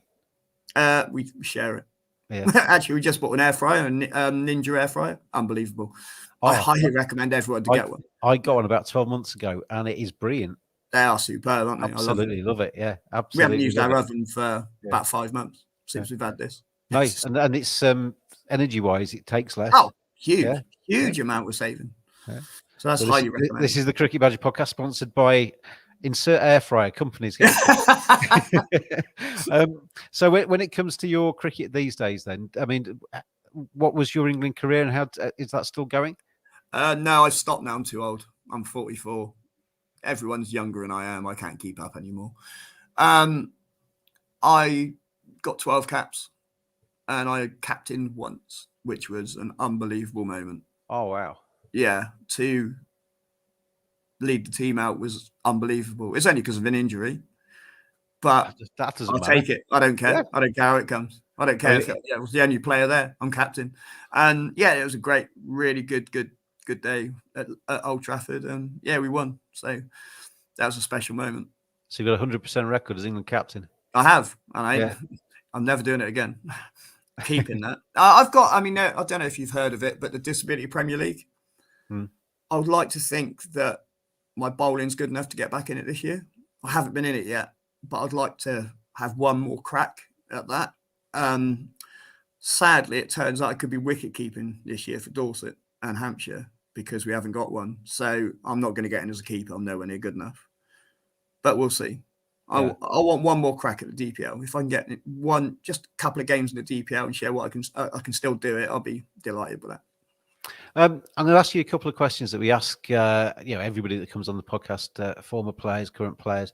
then? We share it. Yeah. Actually, we just bought an air fryer, a Ninja air fryer. Unbelievable. I highly recommend everyone to get one. I got one about 12 months ago, and it is brilliant. They are superb, aren't they? Absolutely love it. Yeah, absolutely. We haven't used our oven for about 5 months since we've had this. Nice, and it's energy-wise, it takes less. Oh, huge amount we're saving. Yeah. So that's highly recommended. This is the Cricket Badger podcast, sponsored by insert air fryer companies. So when it comes to your cricket these days, then I mean, what was your England career, and how is that still going? No, I've stopped now. I'm too old. I'm 44. Everyone's younger than I am. I can't keep up anymore. I got 12 caps and I captained once, which was an unbelievable moment. Oh, wow. Yeah. To lead the team out was unbelievable. It's only because of an injury, but I'll take it. I don't care. Yeah. I don't care how it comes. I don't care if it was the only player there. I'm captain. And yeah, it was a great, really good day at Old Trafford, and we won. So that was a special moment. So you've got 100% record as England captain. I have, and I'm never doing it again. Keeping that. I've got. I mean, I don't know if you've heard of it, but the Disability Premier League. I would like to think that my bowling's good enough to get back in it this year. I haven't been in it yet, but I'd like to have one more crack at that. Sadly, it turns out I could be wicket keeping this year for Dorset and Hampshire because we haven't got one. So I'm not going to get in as a keeper. I'm nowhere near good enough. But we'll see. Yeah. I want one more crack at the DPL. If I can get just a couple of games in the DPL and share what I can still do it, I'll be delighted with that. I'm going to ask you a couple of questions that we ask, everybody that comes on the podcast, former players, current players.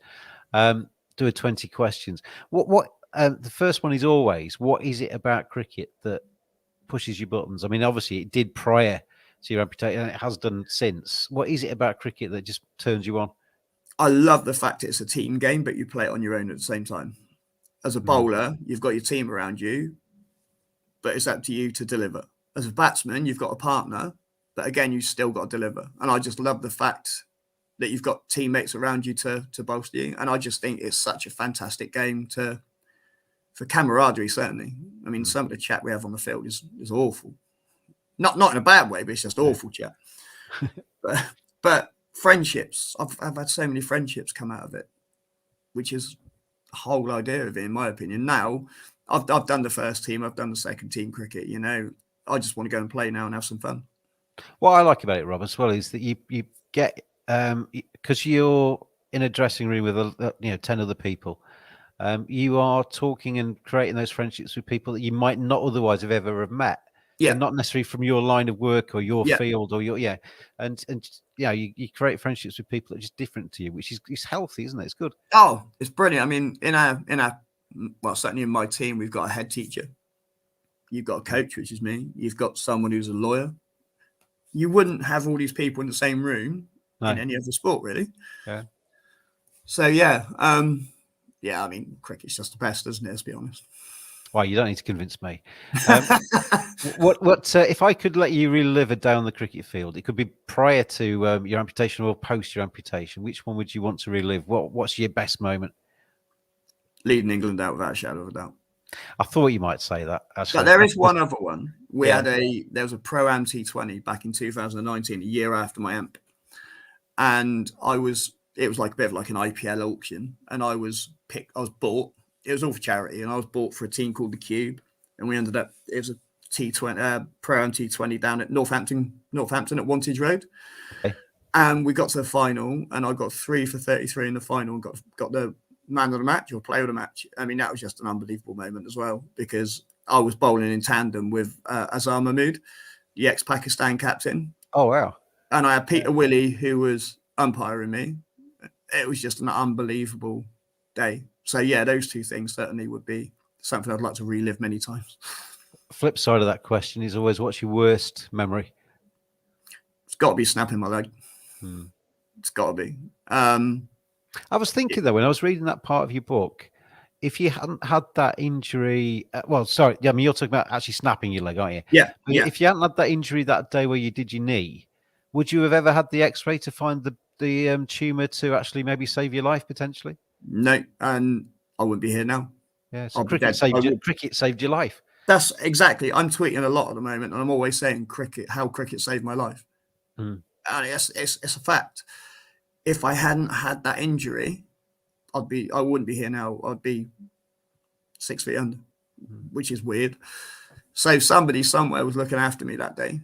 Do a 20 questions. The first one is always, what is it about cricket that pushes your buttons? I mean, obviously it did prior to your amputation, and it has done since. What is it about cricket that just turns you on? I love the fact it's a team game, but you play it on your own at the same time. As a bowler, you've got your team around you, but it's up to you to deliver. As a batsman, you've got a partner, but again, you still got to deliver. And I just love the fact that you've got teammates around you to bolster you. And I just think it's such a fantastic game for camaraderie, certainly. I mean, some of the chat we have on the field is awful. Not in a bad way, but it's just awful chat. but friendships, I've had so many friendships come out of it, which is the whole idea of it, in my opinion. Now, I've done the first team, I've done the second team cricket, I just want to go and play now and have some fun. What I like about it, Rob, as well, is that you get, because you're in a dressing room with 10 other people, you are talking and creating those friendships with people that you might not otherwise have ever met. Yeah. And not necessarily from your line of work or your field or you create friendships with people that are just different to you, which is healthy, isn't it? It's good. Oh, it's brilliant. I mean, in our certainly in my team, we've got a head teacher. You've got a coach, which is me. You've got someone who's a lawyer. You wouldn't have all these people in the same room in any other sport, really. Yeah. So, I mean, cricket's just the best, isn't it? Let's be honest. Well, you don't need to convince me. What if I could let you relive a day on the cricket field? It could be prior to your amputation or post your amputation. Which one would you want to relive? What's your best moment? Leading England out without a shadow of a doubt. I thought you might say that. Actually. But there is one other one. There was a Pro-Am T20 back in 2019, a year after my amp, and it was like a bit of like an IPL auction, and I was bought. It was all for charity, and I was bought for a team called the Cube, and we ended up. It was a T20 Pro-Am T20 down at Northampton at Wantage Road, and we got to the final, and I got 3 for 33 in the final, and got the man of the match or player of the match. I mean, that was just an unbelievable moment as well, because I was bowling in tandem with Azhar Mahmood, the ex-Pakistan captain. Oh, wow. And I had Peter Willey, who was umpiring me. It was just an unbelievable day. So, those two things certainly would be something I'd like to relive many times. Flip side of that question is always, what's your worst memory? It's got to be snapping my leg. It's got to be. I was thinking, though, when I was reading that part of your book, if you hadn't had that injury, you're talking about actually snapping your leg, aren't you? Yeah. If you hadn't had that injury that day where you did your knee, would you have ever had the X-ray to find the tumour to actually maybe save your life potentially? No, and I wouldn't be here now. Yeah, so cricket saved your life. That's exactly. I'm tweeting a lot at the moment, and I'm always saying how cricket saved my life. And it's a fact. If I hadn't had that injury, I wouldn't be here now. I'd be 6 feet under, which is weird. So somebody somewhere was looking after me that day.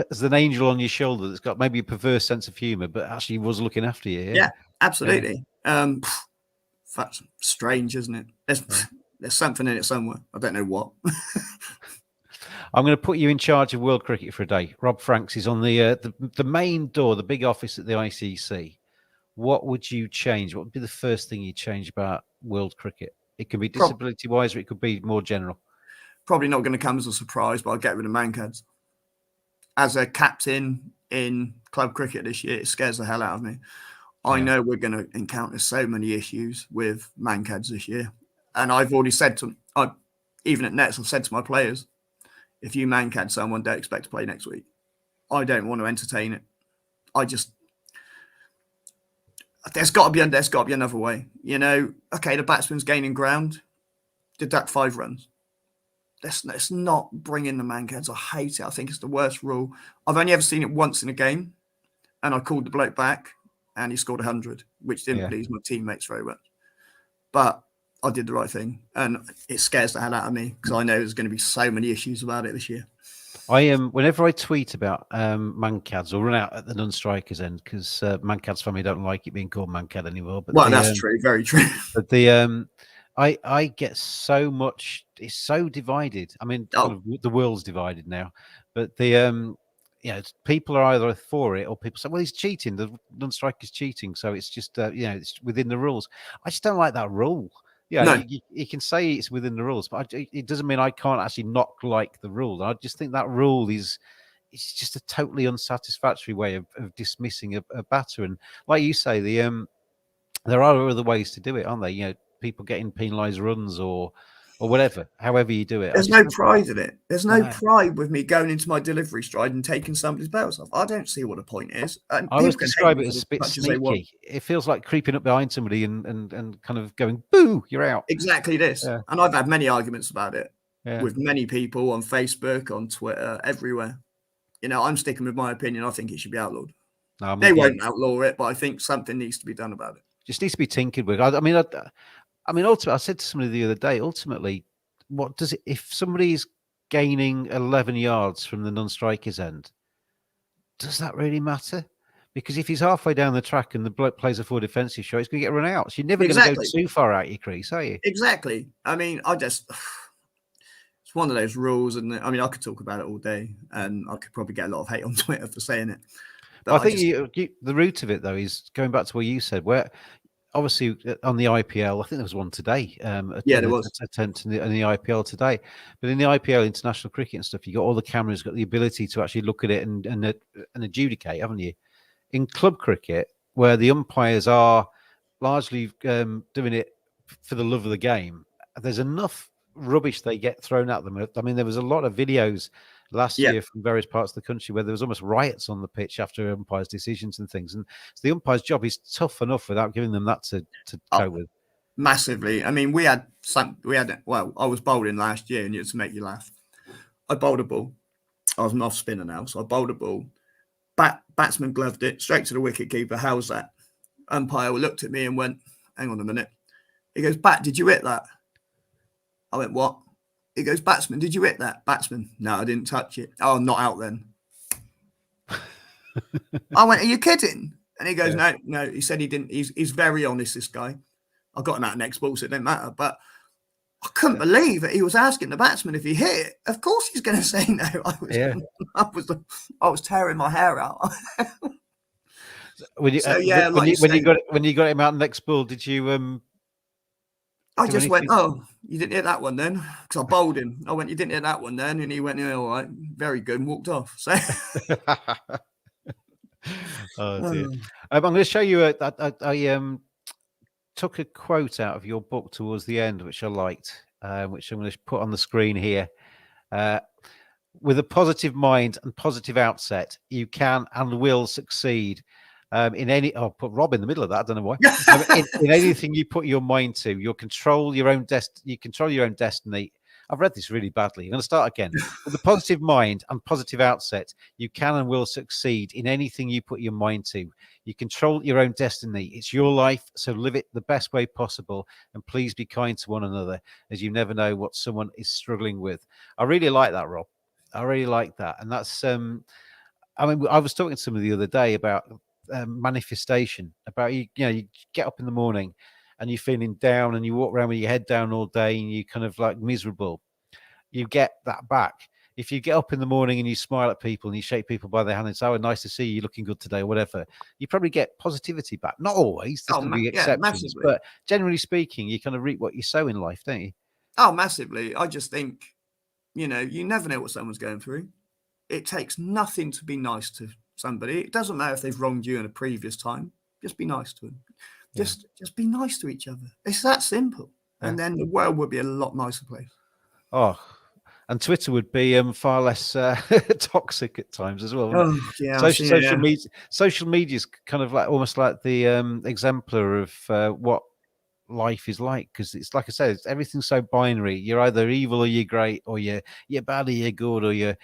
As an angel on your shoulder that's got maybe a perverse sense of humour, but actually was looking after you. Yeah, absolutely. That's strange, isn't it? There's something in it somewhere. I don't know what. I'm going to put you in charge of world cricket for a day. Rob Franks is on the main door, the big office at the ICC. What would you change? What would be the first thing you change about world cricket? It can be disability-wise, or it could be more general. Probably not going to come as a surprise, but I'll get rid of mancads. As a captain in club cricket this year, it scares the hell out of me. I know we're going to encounter so many issues with mancads this year. And I've already said even at Nets, I've said to my players, if you mancad someone, don't expect to play next week. I don't want to entertain it. There's got to be another way. Okay, the batsman's gaining ground. Deduct 5 runs. Let's not bring in the mancads. I hate it. I think it's the worst rule. I've only ever seen it once in a game, and I called the bloke back, and he scored 100, which didn't please my teammates very much. But I did the right thing, and it scares the hell out of me because I know there's going to be so many issues about it this year. I am whenever I tweet about Mancads or run out at the non-strikers end because Mancad's family don't like it being called Mancad anymore. But Well, that's true, very true. But the I get so much. It's so divided. I mean, Oh. the world's divided now. But the people are either for it or people say, well, he's cheating. The non-striker's cheating, so it's just it's within the rules. I just don't like that rule. Yeah, No. you can say it's within the rules, but it doesn't mean I can't actually not like the rule. I just think that rule it's just a totally unsatisfactory way of dismissing a batter. And like you say, there are other ways to do it, aren't there? People getting penalised runs or whatever, however you do it. There's no pride in it. There's no pride with me going into my delivery stride and taking somebody's belts off. I don't see what the point is. And I always describe it as a bit sneaky. It feels like creeping up behind somebody and kind of going, boo, you're out. Exactly this. Yeah. And I've had many arguments about it with many people on Facebook, on Twitter, everywhere. I'm sticking with my opinion. I think it should be outlawed. No, they won't outlaw it, but I think something needs to be done about it. Just needs to be tinkered with. I mean, ultimately, I said to somebody the other day, ultimately, what does it, if somebody's gaining 11 yards from the non-striker's end, does that really matter? Because if he's halfway down the track and the bloke plays a full defensive shot, he's going to get run out. So you're never going to go too far out your crease, are you? Exactly. I mean, it's one of those rules. And I mean, I could talk about it all day and I could probably get a lot of hate on Twitter for saying it. But I think the root of it, though, is going back to what you said, where obviously on the IPL, I think there was one today. There was a tent in the IPL today. But in the IPL, international cricket and stuff, you got all the cameras, got the ability to actually look at it and adjudicate, haven't you? In club cricket, where the umpires are largely doing it for the love of the game, there's enough rubbish they get thrown at them. I mean, there was a lot of videos last year from various parts of the country where there was almost riots on the pitch after umpires' decisions and things. And so the umpire's job is tough enough without giving them that to cope with. Massively. I mean, I was bowling last year, and it's to make you laugh. I bowled a ball. I was an off spinner now, so I bowled a ball. Batsman gloved it straight to the wicket keeper. How's that? Umpire looked at me and went, "Hang on a minute." He goes, "Bat, did you hit that?" I went, "What?" He goes, "Batsman, did you hit that?" Batsman, "No, I didn't touch it." "Oh, not out then." I went, "Are you kidding?" And he goes, No. He said he didn't. He's very honest, this guy. I got him out next ball, so it didn't matter. But I couldn't believe that he was asking the batsman if he hit it. Of course he's going to say no. I was tearing my hair out. When you got him out next ball, did you I just went, "Oh, you didn't hit that one then?" Because I bowled him. I went, "You didn't hit that one then?" And he went, "Yeah, all right, very good," and walked off. So, oh dear. I'm going to show you. I took a quote out of your book towards the end, which I liked, which I'm going to put on the screen here. With a positive mind and positive outset, you can and will succeed. In any, I'll put Rob in the middle of that. I don't know why. In anything you put your mind to, you control your own destiny. I've read this really badly. I'm going to start again. With a positive mind and positive outset, you can and will succeed in anything you put your mind to. You control your own destiny. It's your life, so live it the best way possible. And please be kind to one another, as you never know what someone is struggling with. I really like that, Rob. I really like that. And that's, I mean, I was talking to somebody the other day about manifestation, about you get up in the morning and you're feeling down and you walk around with your head down all day and you kind of like miserable. You get that back. If you get up in the morning and you smile at people and you shake people by their hand and say, "Oh, nice to see you, looking good today," or whatever, you probably get positivity back. Not always, there's going to be exceptions, but generally speaking, you kind of reap what you sow in life, don't you? Oh, massively. I just think, you never know what someone's going through. It takes nothing to be nice to somebody. It doesn't matter if they've wronged you in a previous time. Just be nice to them. Just be nice to each other. It's that simple. Yeah. And then the world would be a lot nicer place. Oh, and Twitter would be far less toxic at times as well. Oh, yeah. Social media is kind of like almost like the exemplar of what life is like, because it's like I said, everything's so binary. You're either evil or you're great, or you're bad or you're good, or you're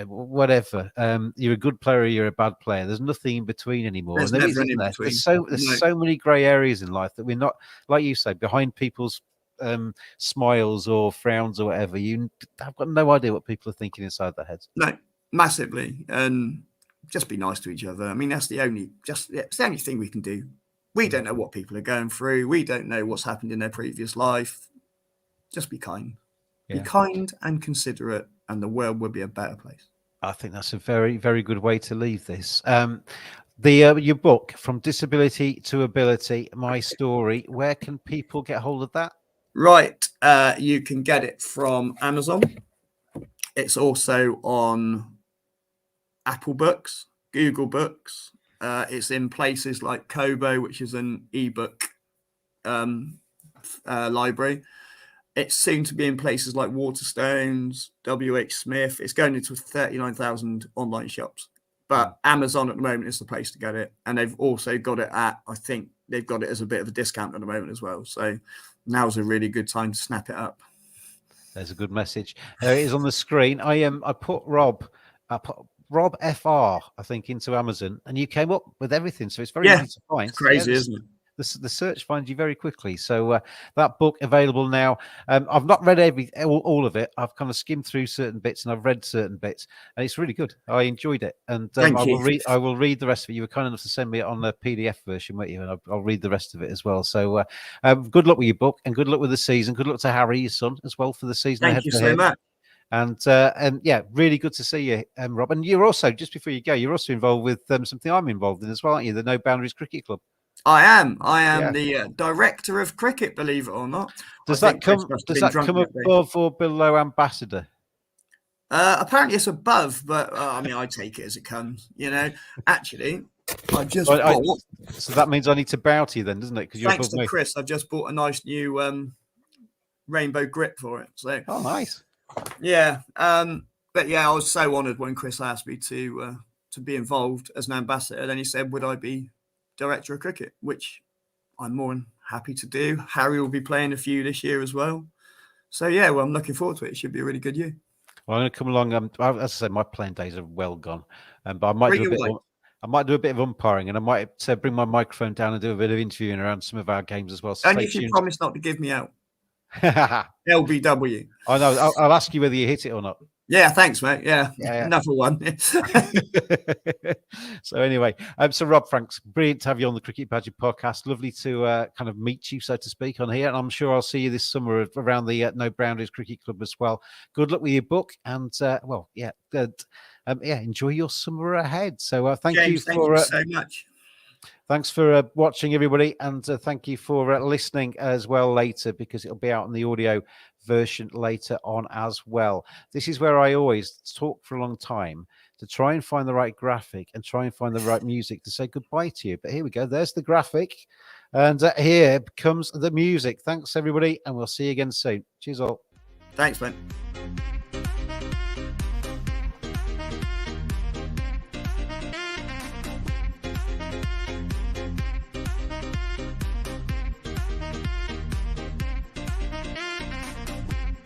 whatever. You're a good player or you're a bad player. There's nothing in between anymore. There's so many grey areas in life that we're not, like you say, behind people's smiles or frowns or whatever. I've got no idea what people are thinking inside their heads. No, massively. And just be nice to each other. I mean, that's it's the only thing we can do. We don't know what people are going through. We don't know what's happened in their previous life. Just be kind. Yeah. Be kind and considerate, and the world will be a better place. I think that's a very, very good way to leave this. Your book, From Disability to Ability, My Story, where can people get hold of that? Right. You can get it from Amazon. It's also on Apple Books, Google Books. It's in places like Kobo, which is an ebook library. It's soon to be in places like Waterstones, WH Smith. It's going into 39,000 online shops. But Amazon at the moment is the place to get it. And they've also got it I think they've got it as a bit of a discount at the moment as well. So now's a really good time to snap it up. There's a good message. There it is on the screen. I put Rob FR, I think, into Amazon, and you came up with everything. So it's very easy to find. It's crazy, isn't it? The search finds you very quickly. So that book available now. I've not read all of it. I've kind of skimmed through certain bits and I've read certain bits, and it's really good. I enjoyed it, and I will read the rest of it. You were kind enough to send me it on the PDF version, weren't you? And I'll read the rest of it as well. So good luck with your book, and good luck with the season. Good luck to Harry, your son, as well, for the season. Thank you so much. And yeah, really good to see you, Rob. And you're also, just before you go, you're also involved with something I'm involved in as well, aren't you? The No Boundaries Cricket Club. I am the director of cricket, believe it or not. Does that come above or below ambassador? Apparently it's above, but I mean, I take it as it comes. Actually, I just so that means I need to bow to you then, doesn't it? Because thanks to Chris, I've just bought a nice new rainbow grip for it. So nice. Yeah, but yeah, I was so honoured when Chris asked me to be involved as an ambassador. Then he said, "Would I be director of cricket?" Which I'm more than happy to do. Harry will be playing a few this year as well. So yeah, well, I'm looking forward to it. It should be a really good year. Well, I'm going to come along. As I said, my playing days are well gone, but I might do a bit of umpiring, and I might bring my microphone down and do a bit of interviewing around some of our games as well. So and if you promise not to give me out, LBW. I know. I'll ask you whether you hit it or not. Yeah, thanks, mate. Yeah. Another one. So anyway, so Rob, Franks, brilliant to have you on the Cricket Badger podcast. Lovely to kind of meet you, so to speak, on here. And I'm sure I'll see you this summer around the No Boundaries Cricket Club as well. Good luck with your book, and enjoy your summer ahead. So thank you so much. Thanks for watching, everybody, and thank you for listening as well later, because it'll be out in the audio version later on as well. This is where I always talk for a long time to try and find the right graphic and try and find the right music to say goodbye to you. But here we go. There's the graphic, and here comes the music. Thanks, everybody, and we'll see you again soon. Cheers all. Thanks, man.